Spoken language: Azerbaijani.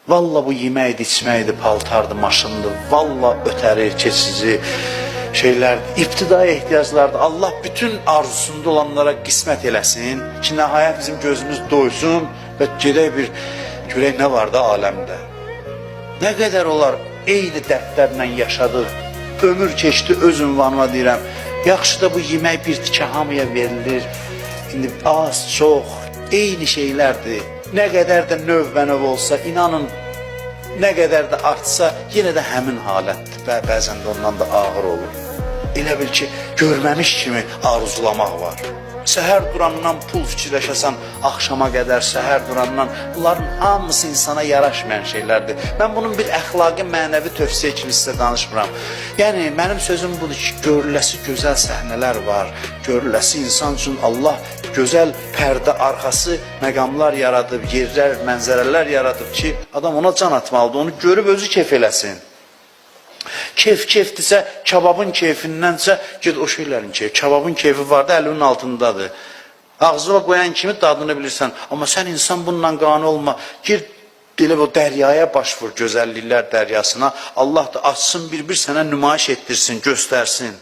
Valla bu yeməkdir, içməkdir, paltardır, maşındır. Valla ötəri, keçici şeyler, ibtidai ehtiyaclardır. Allah bütün arzusunda olanlara qismət eləsin ki, nəhayət bizim gözümüz doysun və gedək bir görək nə var da aləmdə. Nə qədər olar eyni dərdlərlə yaşadıq, ömür keçdi öz ünvanıma deyirəm. Yaxşı da bu yemək bir tikə hamıya verilir. İndi az, çox, eyni şeylərdir. Nə qədər də növ olsa, inanın, nə qədər də artsa, yenə də həmin halətdir. Bəzən də ondan da ağır olur. Elə bil ki, görməmiş kimi arzulamaq var. Səhər durandan pul fikirləşəsən, axşama qədər səhər durandan, bunların hamısı insana yaraşmayan şeylərdir. Mən bunun bir əxlaqi, mənəvi tövsiyə kimi sizə danışmıram. Yəni, mənim sözüm budur ki, görüləsi gözəl səhnələr var. Görüləsi insan üçün Allah gözəl pərdə arxası məqamlar yaradıb, yerlər, mənzərələr yaradıb ki, adam ona can atmalıdır, onu görüb özü keyf eləsin. Keyfdirsə, kababın keyfindənsə, ged o şeylərin keyfi. Kababın keyfi var da, əlinin altındadır. Ağzına qoyan kimi dadını bilirsən. Amma sən insan bununla qane olma. Gir, elə bu dəryaya baş vur, gözəlliklər dəryasına. Allah da açsın bir-bir sənə nümayiş etdirsin, göstərsin.